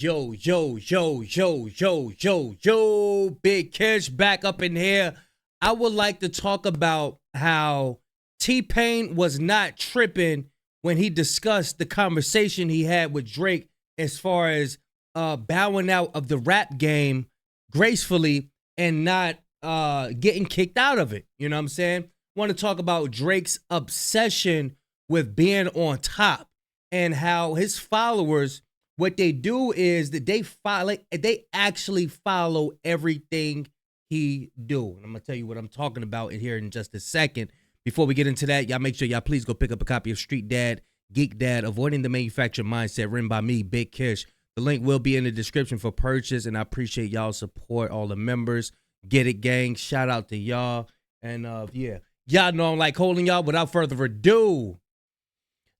Yo, yo, yo, yo, yo, yo, yo, Big Kish back up in here. I would like to talk about how T-Pain was not tripping when he discussed the conversation he had with Drake as far as bowing out of the rap game gracefully and not getting kicked out of it. You know what I'm saying? Want to talk about Drake's obsession with being on top and how his followers, what they do is that they actually follow everything he do. And I'm gonna tell you what I'm talking about in here in just a second. Before we get into that, y'all make sure y'all please go pick up a copy of Street Dad, Geek Dad, Avoiding the Manufactured Mindset, written by me, Big Kish. The link will be in the description for purchase, and I appreciate y'all support, all the members. Get it, gang. Shout out to y'all. And yeah, y'all know I'm like holding y'all. Without further ado,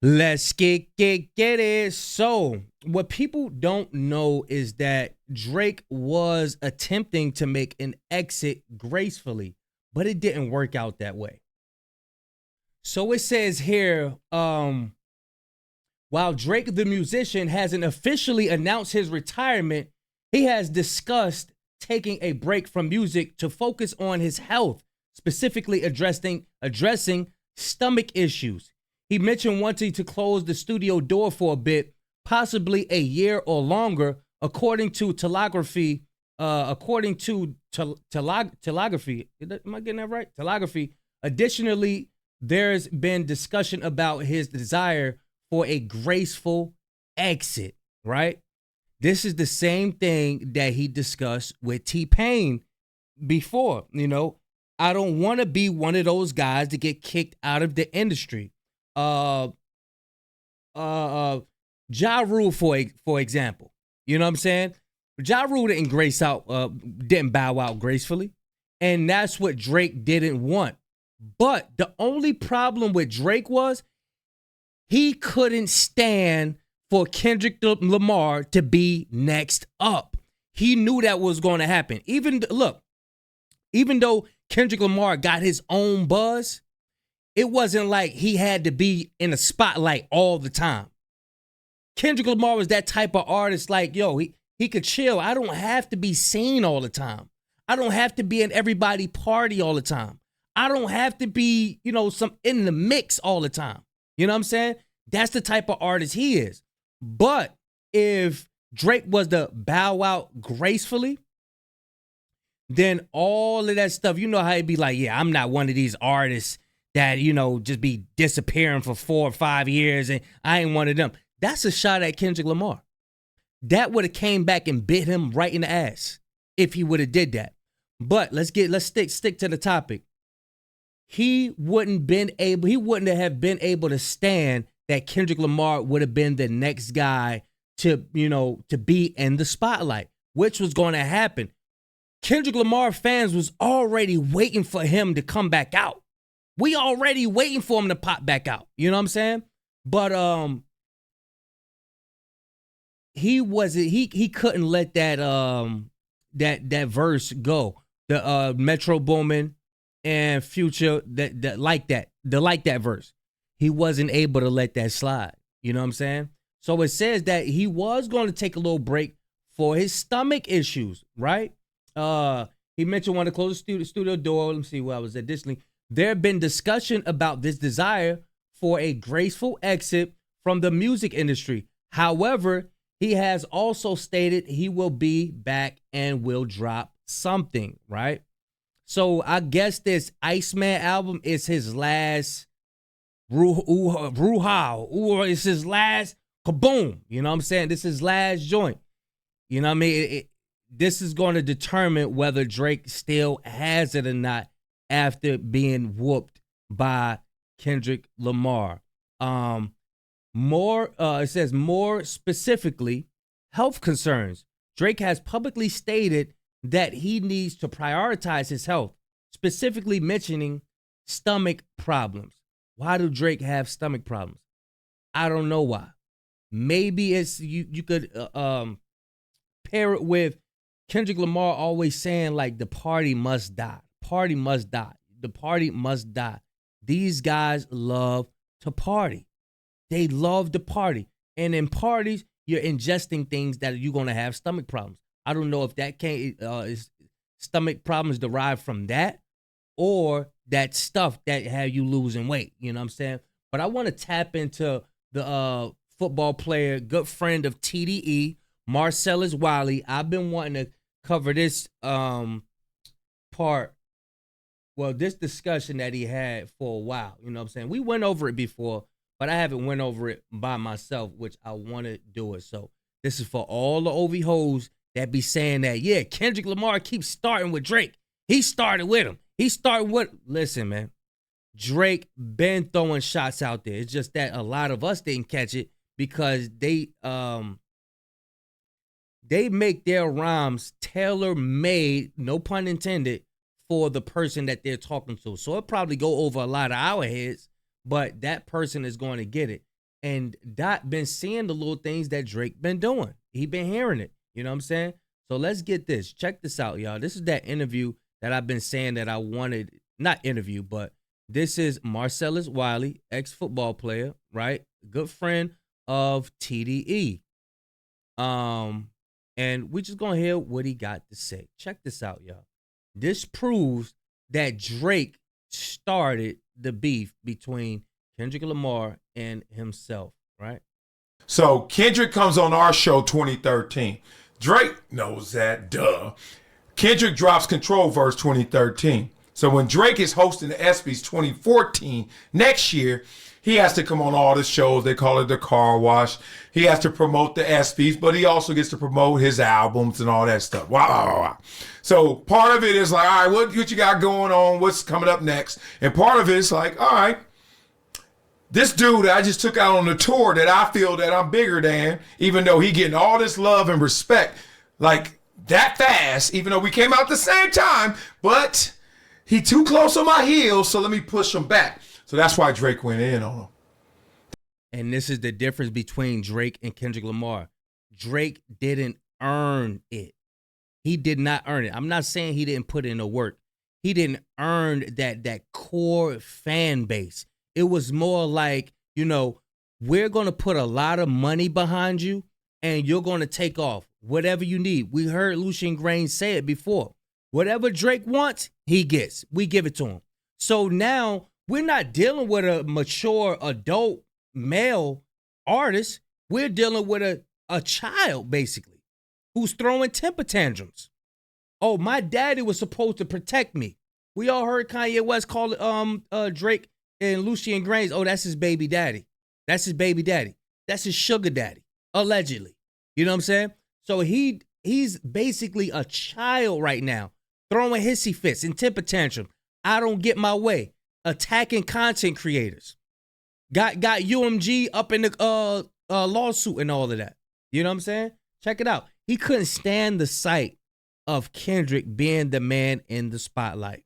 let's get it. So, what people don't know is that Drake was attempting to make an exit gracefully, but it didn't work out that way. So it says here, while Drake the musician hasn't officially announced his retirement, he has discussed taking a break from music to focus on his health, specifically addressing stomach issues. He mentioned wanting to close the studio door for a bit, possibly a year or longer, according to telegraphy. Telegraphy. Am I getting that right? Telegraphy. Additionally, there's been discussion about his desire for a graceful exit, right? This is the same thing that he discussed with T-Pain before. You know, I don't want to be one of those guys to get kicked out of the industry. Ja Rule, for example. You know what I'm saying? Ja Rule didn't bow out gracefully. And that's what Drake didn't want. But the only problem with Drake was he couldn't stand for Kendrick Lamar to be next up. He knew that was going to happen. Even though Kendrick Lamar got his own buzz, it wasn't like he had to be in a spotlight all the time. Kendrick Lamar was that type of artist like, yo, he could chill. I don't have to be seen all the time. I don't have to be in everybody party all the time. I don't have to be, some in the mix all the time. You know what I'm saying? That's the type of artist he is. But if Drake was to bow out gracefully, then all of that stuff, you know how he'd be like, yeah, I'm not one of these artists that, just be disappearing for 4 or 5 years and I ain't one of them. That's a shot at Kendrick Lamar. That would have came back and bit him right in the ass if he would have did that. But let's stick to the topic. He wouldn't have been able to stand that Kendrick Lamar would have been the next guy to be in the spotlight, which was going to happen. Kendrick Lamar fans was already waiting for him to come back out. We already waiting for him to pop back out. You know what I'm saying? But he couldn't let that verse go. The Metro Boomin and Future that like that verse. He wasn't able to let that slide. You know what I'm saying? So it says that he was going to take a little break for his stomach issues, right? He mentioned wanting to close the studio door. Let me see where I was at. Additionally, there have been discussion about this desire for a graceful exit from the music industry. However, he has also stated he will be back and will drop something, right? So I guess this Iceman album is his last it's his last kaboom. You know what I'm saying? This is his last joint. You know what I mean? This is going to determine whether Drake still has it or not after being whooped by Kendrick Lamar. It says more specifically, health concerns. Drake has publicly stated that he needs to prioritize his health, specifically mentioning stomach problems. Why do Drake have stomach problems? I don't know why. Maybe it's you could pair it with Kendrick Lamar always saying like the party must die. Party must die. The party must die. These guys love to party. They love to party. And in parties, you're ingesting things that you're gonna have stomach problems. I don't know if that is stomach problems derived from that or that stuff that have you losing weight. You know what I'm saying? But I want to tap into the football player, good friend of TDE, Marcellus Wiley. I've been wanting to cover this part. Well, this discussion that he had for a while. You know what I'm saying? We went over it before, but I haven't went over it by myself, which I want to do it. So this is for all the OV hoes that be saying that, yeah, Kendrick Lamar keeps starting with Drake. He started with him. Listen, man. Drake been throwing shots out there. It's just that a lot of us didn't catch it because they make their rhymes tailor-made, no pun intended, for the person that they're talking to. So it probably go over a lot of our heads, but that person is going to get it. And Dot been seeing the little things that Drake been doing. He been hearing it. You know what I'm saying? So let's get this. Check this out, y'all. This is that interview that I've been saying that I wanted. Not interview, but this is Marcellus Wiley, ex-football player, right? Good friend of TDE. And we just gonna hear what he got to say. Check this out, y'all. This proves that Drake started the beef between Kendrick Lamar and himself, right? So Kendrick comes on our show 2013. Drake knows that, duh. Kendrick drops Control verse 2013. So when Drake is hosting the ESPYs 2014, next year, he has to come on all the shows. They call it the car wash. He has to promote the ESPYs, but he also gets to promote his albums and all that stuff. Wow. So part of it is like, all right, what you got going on? What's coming up next? And part of it is like, all right, this dude that I just took out on the tour that I feel that I'm bigger than, even though he getting all this love and respect, like that fast, even though we came out at the same time, but he too close on my heels, so let me push him back. So that's why Drake went in on him. And this is the difference between Drake and Kendrick Lamar. Drake didn't earn it. He did not earn it. I'm not saying he didn't put in the work. He didn't earn that core fan base. It was more like, you know, we're going to put a lot of money behind you and you're going to take off whatever you need. We heard Lucian Grain say it before. Whatever Drake wants, he gets. We give it to him. So now we're not dealing with a mature adult male artist. We're dealing with a child, basically, who's throwing temper tantrums. Oh, my daddy was supposed to protect me. We all heard Kanye West call Drake and Lucian Grains, oh, that's his baby daddy. That's his baby daddy. That's his sugar daddy, allegedly. You know what I'm saying? So he's basically a child right now, throwing hissy fits and temper tantrum. I don't get my way. Attacking content creators. Got UMG up in the lawsuit and all of that. You know what I'm saying? Check it out. He couldn't stand the sight of Kendrick being the man in the spotlight.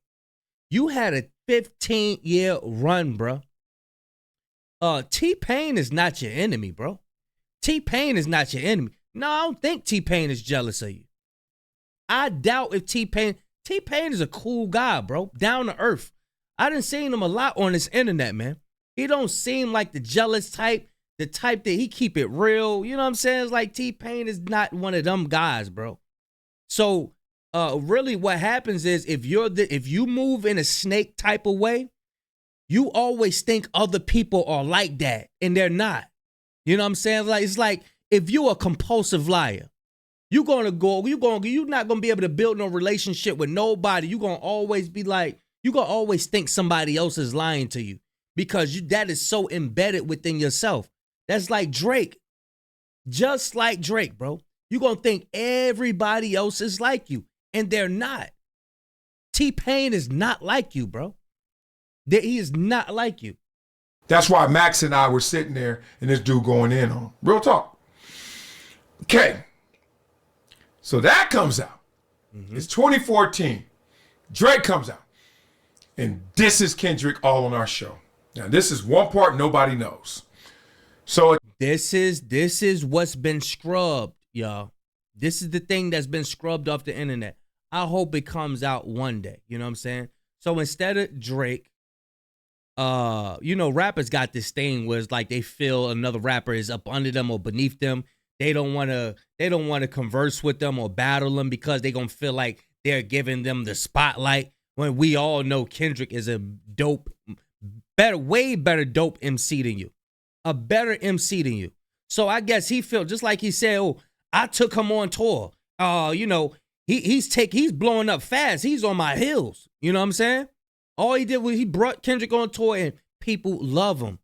You had a 15-year run, bro. T-Pain is not your enemy, bro. T-Pain is not your enemy. No, I don't think T-Pain is jealous of you. I doubt if T-Pain is a cool guy, bro. Down to earth. I done seen him a lot on this internet, man. He don't seem like the jealous type, the type that he keep it real. You know what I'm saying? It's like T-Pain is not one of them guys, bro. So, really what happens is if you move in a snake type of way, you always think other people are like that, and they're not. You know what I'm saying? Like it's like if you're a compulsive liar, you're not gonna be able to build no relationship with nobody. You're gonna always be like, you're gonna always think somebody else is lying to you because that is so embedded within yourself. That's like Drake. Just like Drake, bro. You're gonna think everybody else is like you, and they're not. T-Pain is not like you, bro. He is not like you. That's why Max and I were sitting there and this dude going in on him. Real talk. Okay. So that comes out. Mm-hmm. It's 2014. Drake comes out. And this is Kendrick all on our show. Now, this is one part nobody knows. So this is what's been scrubbed, y'all. This is the thing that's been scrubbed off the internet. I hope it comes out one day. You know what I'm saying? So instead of Drake, rappers got this thing where it's like they feel another rapper is up under them or beneath them. they don't want to converse with them or battle them because they gonna feel like they're giving them the spotlight. When we all know Kendrick is a way better dope MC than you, a better MC than you. So I guess he felt just like he said, "Oh, I took him on tour. He's blowing up fast. He's on my heels." You know what I'm saying? All he did was he brought Kendrick on tour, and people love him.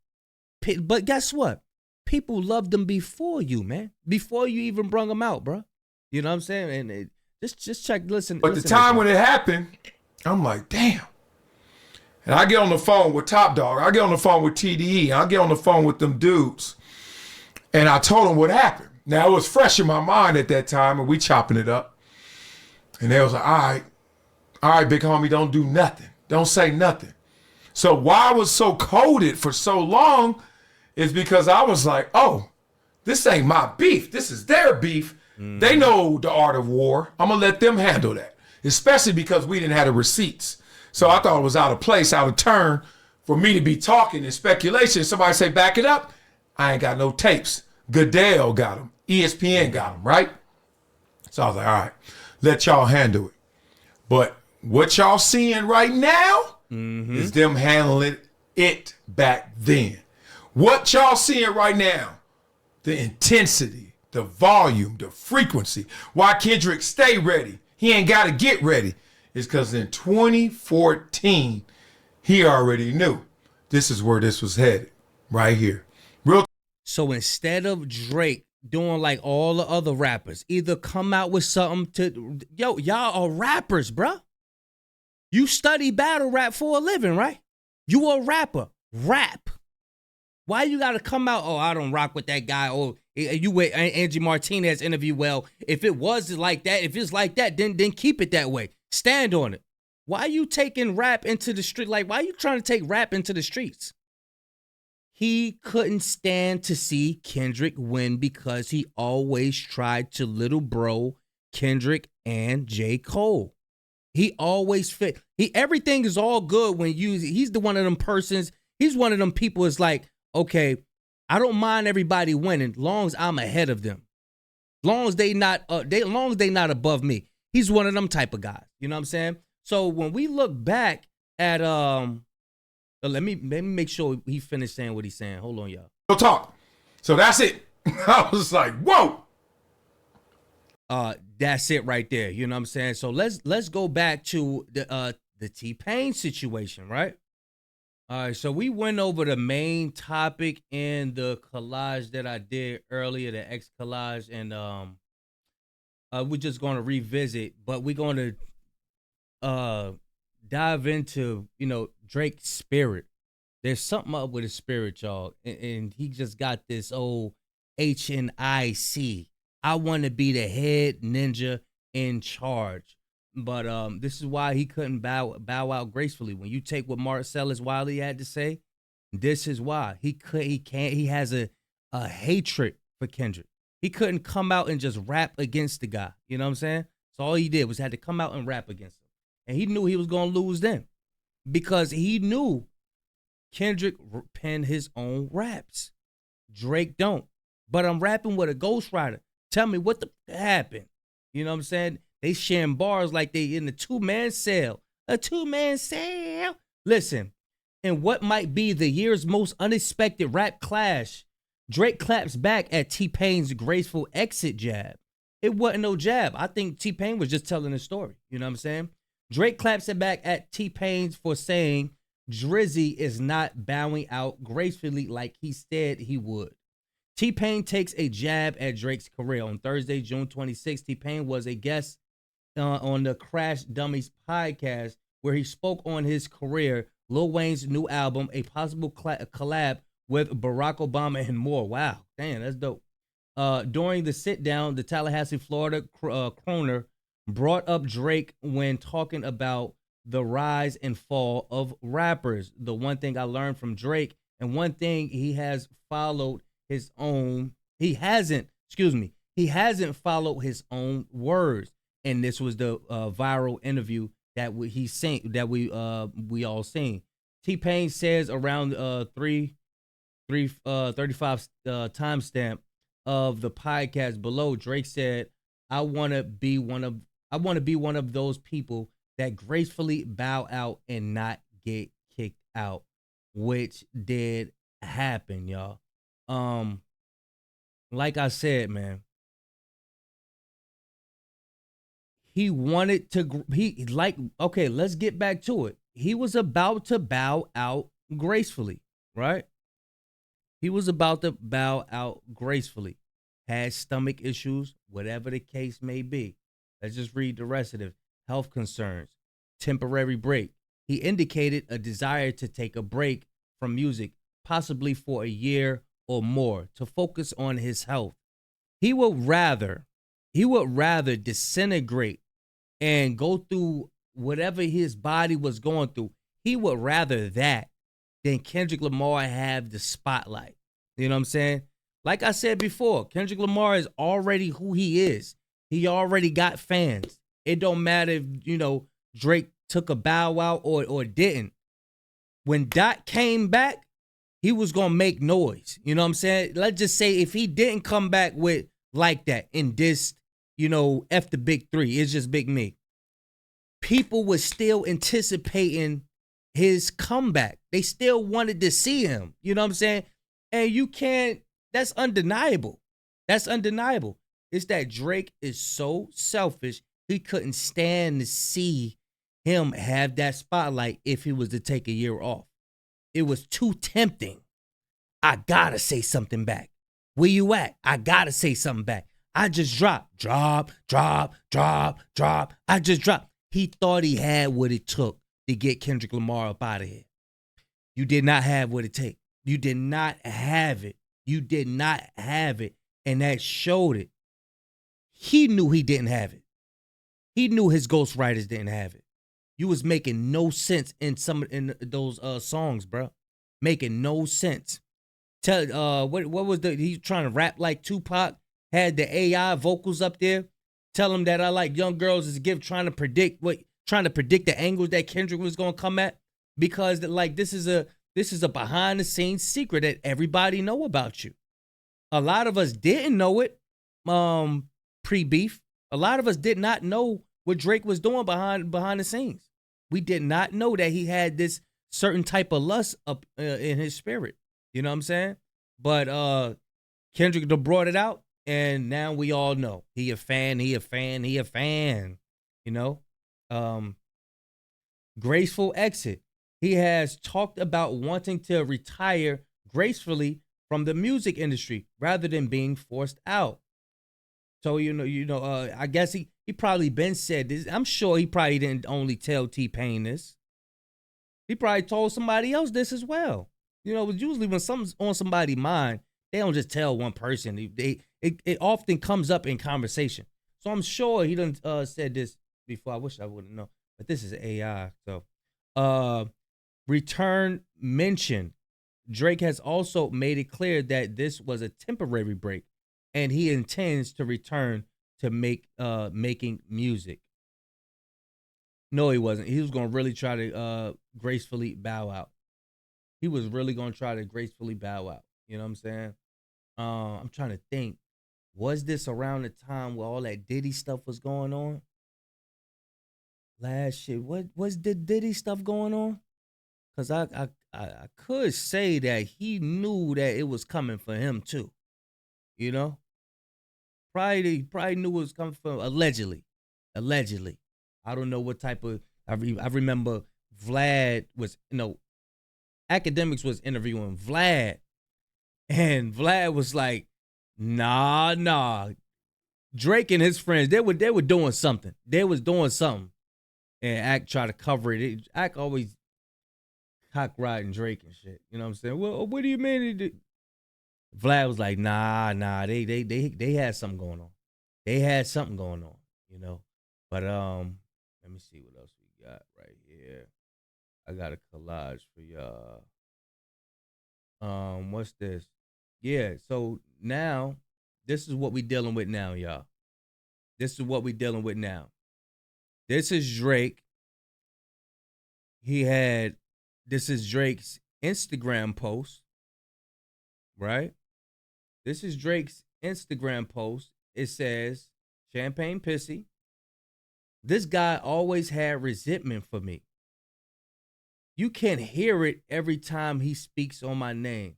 But guess what? People loved him before you, man. Before you even brung him out, bro. You know what I'm saying? And just check. Listen. But the time when it happened, I'm like, damn. And I get on the phone with Top Dog. I get on the phone with TDE. I get on the phone with them dudes. And I told them what happened. Now, it was fresh in my mind at that time, and we chopping it up. And they was like, all right, big homie, don't do nothing. Don't say nothing. So why I was so coded for so long is because I was like, oh, this ain't my beef. This is their beef. They know the art of war. I'm going to let them handle that, especially because we didn't have the receipts. So I thought it was out of place, out of turn for me to be talking in speculation. Somebody say, back it up. I ain't got no tapes. Goodell got them. ESPN got them, right? So I was like, all right, let y'all handle it. But what y'all seeing right now is them handling it back then. What y'all seeing right now, the intensity, the volume, the frequency, why Kendrick stay ready, he ain't got to get ready, is because in 2014, he already knew this is where this was headed, right here. So instead of Drake doing like all the other rappers, either come out with something to, y'all are rappers, bruh. You study battle rap for a living, right? You a rapper. Rap. Why you gotta come out, oh, I don't rock with that guy, or you with Angie Martinez interview, well, if it was like that, if it's like that, then keep it that way. Stand on it. Why you taking rap into the street? Like, why you trying to take rap into the streets? He couldn't stand to see Kendrick win because he always tried to little bro Kendrick and J. Cole. He always fit. Everything is all good when he's the one of them persons. He's one of them people is like, okay, I don't mind everybody winning long as I'm ahead of them. Long as they not above me. He's one of them type of guys. You know what I'm saying? So when we look back at let me make sure he finished saying what he's saying. Hold on, y'all. Go talk. So that's it. I was like, whoa. That's it right there. You know what I'm saying? So let's go back to the T-Pain situation, right? All right, so we went over the main topic in the collage that I did earlier, the X collage, and we're just going to revisit, but we're going to dive into, Drake's spirit. There's something up with his spirit, y'all, and he just got this old HNIC. I want to be the head ninja in charge. But this is why he couldn't bow out gracefully. When you take what Marcellus Wiley had to say, this is why he has a hatred for Kendrick. He couldn't come out and just rap against the guy. You know what I'm saying? So all he did was had to come out and rap against him. And he knew he was going to lose then because he knew Kendrick penned his own raps. Drake don't. But I'm rapping with a ghostwriter. Tell me what the happened. You know what I'm saying? They sharing bars like they in a two-man sale. A two-man sale. Listen, in what might be the year's most unexpected rap clash, Drake claps back at T-Pain's graceful exit jab. It wasn't no jab. I think T-Pain was just telling a story. You know what I'm saying? Drake claps it back at T-Pain for saying Drizzy is not bowing out gracefully like he said he would. T-Pain takes a jab at Drake's career. On Thursday, June 26th, T-Pain was a guest on the Crash Dummies podcast where he spoke on his career, Lil Wayne's new album, a possible collab with Barack Obama, and more. Wow, damn, that's dope. During the sit-down, the Tallahassee, Florida crooner brought up Drake when talking about the rise and fall of rappers. The one thing I learned from Drake, and one thing he has followed his own, he hasn't followed his own words. And this was the viral interview that we all seen. T-Pain says around 3:35 timestamp of the podcast below, Drake said, "I want to be one of those people that gracefully bow out and not get kicked out," which did happen, y'all. Like I said, man, he wanted to. He like okay. Let's get back to it. He was about to bow out gracefully, right? He was about to bow out gracefully. Had stomach issues, whatever the case may be. Let's just read the rest of it. Health concerns, temporary break. He indicated a desire to take a break from music, possibly for a year or more, to focus on his health. He would rather, he would rather disintegrate and go through whatever his body was going through. He would rather that than Kendrick Lamar have the spotlight. You know what I'm saying? Like I said before, Kendrick Lamar is already who he is. He already got fans. It don't matter if, Drake took a bow out or didn't. When Dot came back, he was going to make noise. You know what I'm saying? Let's just say if he didn't come back with like that and this, F the big three, it's just Big Me, people were still anticipating his comeback. They still wanted to see him. You know what I'm saying? And you can't, that's undeniable. That's undeniable. It's that Drake is so selfish, he couldn't stand to see him have that spotlight if he was to take a year off. It was too tempting. I gotta say something back. Where you at? I gotta say something back. I just dropped. Drop. I just dropped. He thought he had what it took to get Kendrick Lamar up out of here. You did not have what it takes. You did not have it. You did not have it. And that showed it. He knew he didn't have it. He knew his ghostwriters didn't have it. You was making no sense in those songs, bro. Making no sense. What was he trying to rap like Tupac? Had the AI vocals up there. Tell him that I like young girls is a gift, trying to predict the angles that Kendrick was gonna come at, because this is a behind the scenes secret that everybody know about you. A lot of us didn't know it pre-beef. A lot of us did not know what Drake was doing behind the scenes. We did not know that he had this certain type of lust up in his spirit. You know what I'm saying? But Kendrick brought it out, and now we all know he a fan. You know, graceful exit. He has talked about wanting to retire gracefully from the music industry rather than being forced out. So I guess he probably been said this. I'm sure he probably didn't only tell T-Pain this. He probably told somebody else this as well. Usually when something's on somebody's mind, they don't just tell one person. It often comes up in conversation. So I'm sure he done said this before. I wish I wouldn't know, but this is AI. So, return mentioned. Drake has also made it clear that this was a temporary break, and he intends to return to making music. No, he wasn't. He was gonna really try to gracefully bow out. He was really gonna try to gracefully bow out. You know what I'm saying? I'm trying to think. Was this around the time where all that Diddy stuff was going on? Last shit. What was the Diddy stuff going on? Cause I could say that he knew that it was coming for him too. You know? Probably knew it was coming for him. Allegedly. I don't know what type of I remember Vlad was, Academics was interviewing Vlad, and Vlad was like, nah. Drake and his friends, they were doing something. They was doing something. And Ack tried to cover it. Ack always cock riding Drake and shit. You know what I'm saying? Well, what do you mean? Vlad was like, nah. They had something going on. But let me see what else we got right here. I got a collage for y'all. What's this? Yeah, so now this is what we dealing with now, y'all. This is Drake. This is Drake's Instagram post, right? This is Drake's Instagram post. It says, Champagne Pissy, this guy always had resentment for me. You can hear it every time he speaks on my name.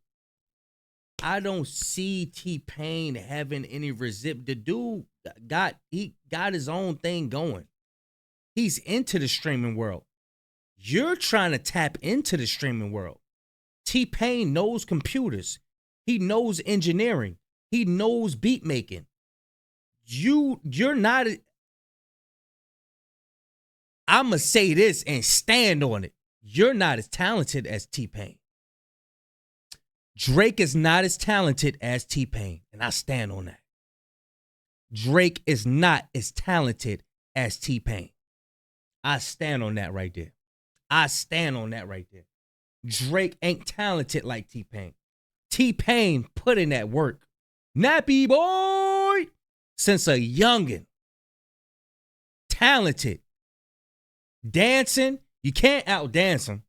I don't see T-Pain having any resentment. The dude got his own thing going. He's into the streaming world. You're trying to tap into the streaming world. T-Pain knows computers. He knows engineering. He knows beat making. You're not. I'ma say this and stand on it. You're not as talented as T-Pain. Drake is not as talented as T-Pain, and I stand on that. Drake is not as talented as T-Pain. I stand on that right there. I stand on that right there. Drake ain't talented like T-Pain. T-Pain put in that work. Nappy boy, since a youngin'. Talented. Dancing, you can't out-dance him.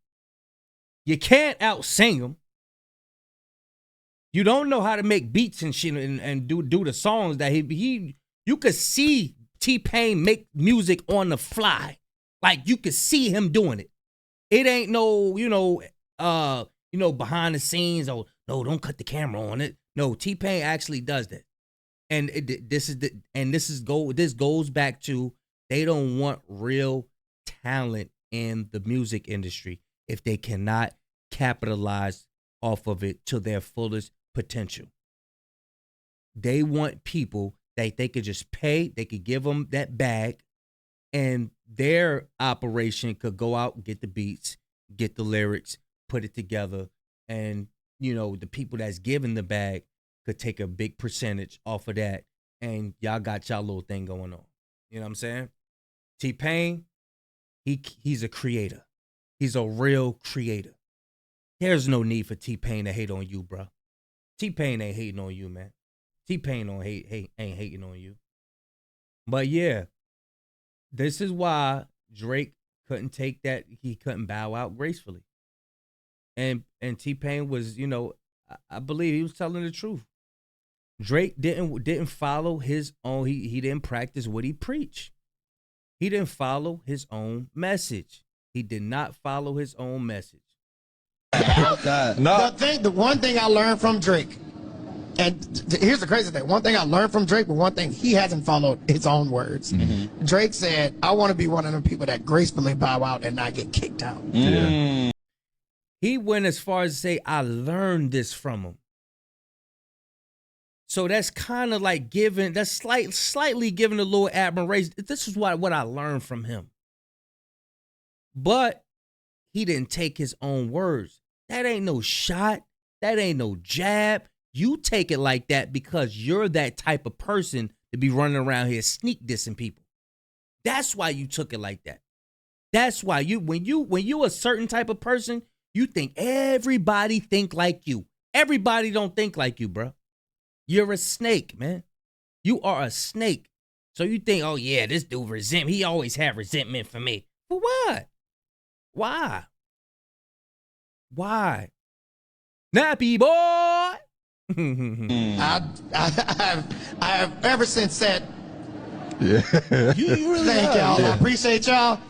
You can't out-sing him. You don't know how to make beats and shit and do the songs that you could see T-Pain make music on the fly. Like you could see him doing it. It ain't no, behind the scenes, oh, no, don't cut the camera on it. No, T-Pain actually does that. And this goes back to they don't want real talent in the music industry if they cannot capitalize off of it to their fullest potential. They want people that they could just pay, they could give them that bag, and their operation could go out and get the beats, get the lyrics, put it together, and the people that's giving the bag could take a big percentage off of that, and y'all got y'all little thing going on. You know what I'm saying? T-Pain, he's a creator. He's a real creator. There's no need for T-Pain to hate on you, bro. T-Pain ain't hating on you, man. T-Pain ain't hating on you. But yeah, this is why Drake couldn't take that. He couldn't bow out gracefully. And T-Pain was, I believe he was telling the truth. Drake didn't follow his own. He didn't practice what he preached. He didn't follow his own message. He did not follow his own message. No. The one thing I learned from Drake, and here's the crazy thing. One thing I learned from Drake, but one thing he hasn't followed his own words. Mm-hmm. Drake said, I want to be one of the people that gracefully bow out and not get kicked out. Yeah. He went as far as to say, I learned this from him. So that's kind of like slightly giving a little admiration. This is what I learned from him. But he didn't take his own words. That ain't no shot. That ain't no jab. You take it like that because you're that type of person to be running around here sneak dissing people. That's why you took it like that. That's why when you a certain type of person, you think everybody think like you. Everybody don't think like you, bro. You're a snake, man. You are a snake. So you think, oh yeah, this dude he always had resentment for me. For what? Why? Nappy boy. I have ever since said, yeah. You really thank y'all. Yeah. I appreciate y'all.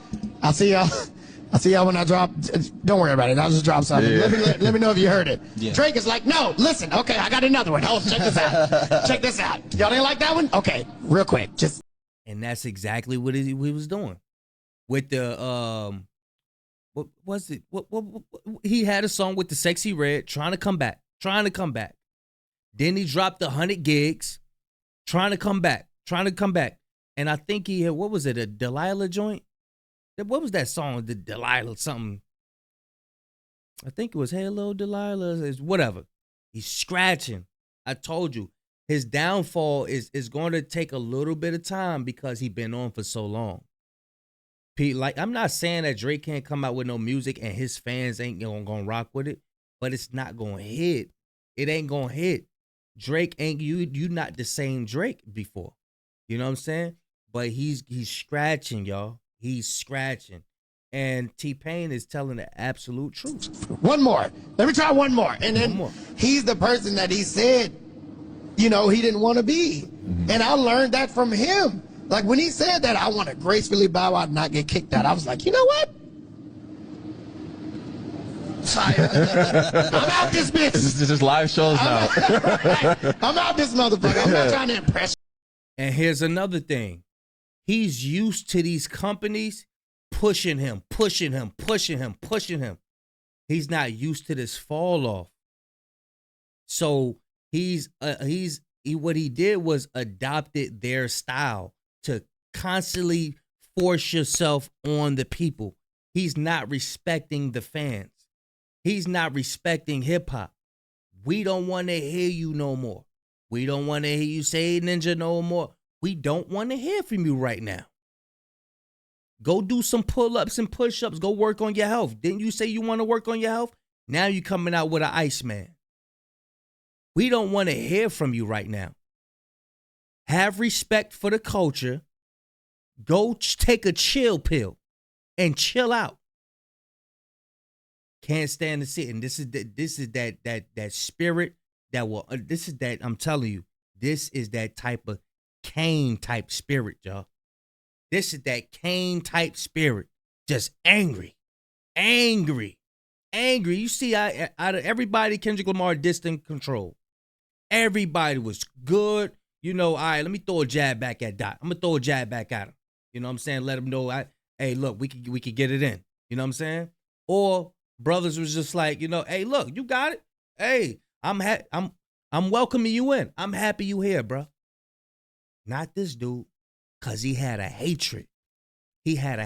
I'll see y'all when I drop. Don't worry about it. I'll just drop something. Yeah. Let me know if you heard it. Yeah. Drake is like, no, listen. Okay, I got another one. Oh, check this out. Check this out. Y'all didn't like that one? Okay, real quick. And that's exactly what he was doing with the what was it? What he had a song with the Sexy Red, trying to come back. Then he dropped the 100 gigs, trying to come back. And I think he had, what was it, a Delilah joint? What was that song? The Delilah something. I think it was Hello Delilah. It's whatever. He's scratching. I told you. His downfall is going to take a little bit of time because he's been on for so long. Like, I'm not saying that Drake can't come out with no music and his fans ain't gonna rock with it, but it's not gonna hit. It ain't gonna hit. Drake ain't you not the same Drake before. You know what I'm saying? But he's scratching, y'all. He's scratching. And T-Pain is telling the absolute truth. One more. Let me try one more. And then he's the person that he said he didn't want to be. And I learned that from him. Like when he said that, I want to gracefully bow out and not get kicked out. I was like, you know what? I'm out this bitch. This is live shows now. I'm out this motherfucker. I'm not trying to impress. And here's another thing. He's used to these companies pushing him. He's not used to this fall off. So what he did was adopted their style to constantly force yourself on the people. He's not respecting the fans. He's not respecting hip hop. We don't want to hear you no more. We don't want to hear you say Ninja no more. We don't want to hear from you right now. Go do some pull-ups and push-ups. Go work on your health. Didn't you say you want to work on your health? Now you coming out with an Iceman. We don't want to hear from you right now. Have respect for the culture. Go take a chill pill and chill out. Can't stand to sit. And this is that spirit that will. This is that. I'm telling you. This is that type of Cain type spirit, y'all. This is that Cain type spirit. Just angry. You see, out of everybody, Kendrick Lamar distant control. Everybody was good. All right, let me throw a jab back at Doc. I'm going to throw a jab back at him. You know what I'm saying? Let him know, hey, look, we could get it in. You know what I'm saying? Or brothers was just like, hey, look, you got it. Hey, I'm welcoming you in. I'm happy you here, bro. Not this dude, because he had a hatred. He had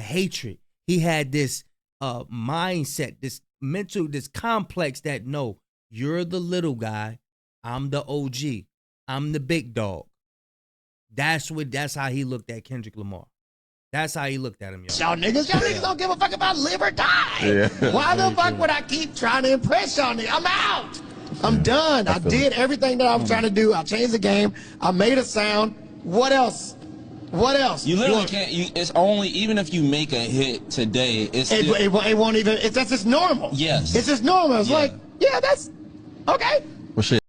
this mindset, this mental, this complex that, no, you're the little guy. I'm the OG. I'm the big dog. That's how he looked at Kendrick Lamar. That's how he looked at him, y'all. Y'all niggas don't give a fuck about live or die. Yeah. Why the fuck would I keep trying to impress y'all niggas? I'm out. I'm done. I did everything that I was trying to do. I changed the game. I made a sound. What else? You literally can't. It's only, even if you make a hit today, it won't even. That's just normal. Yes. It's just normal. It's like, yeah, that's okay. Well, shit.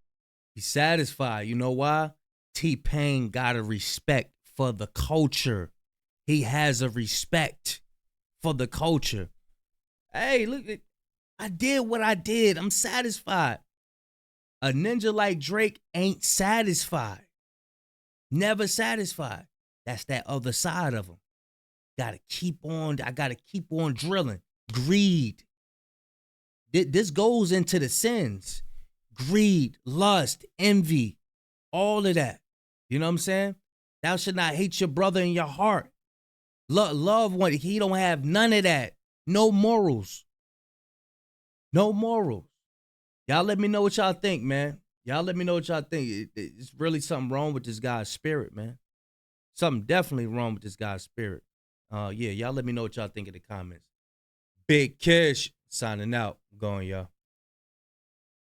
He's satisfied. You know why? T-Pain got a respect for the culture. He has a respect for the culture. Hey, look, I did what I did. I'm satisfied. A ninja like Drake ain't satisfied. Never satisfied. That's that other side of him. I gotta keep on drilling. Greed. This goes into the sins. Greed, lust, envy, all of that. You know what I'm saying? Thou should not hate your brother in your heart. Love one. He don't have none of that. No morals. Y'all let me know what y'all think, man. It's really something wrong with this guy's spirit, man. Something definitely wrong with this guy's spirit. Y'all let me know what y'all think in the comments. Big Kish signing out. Going, y'all.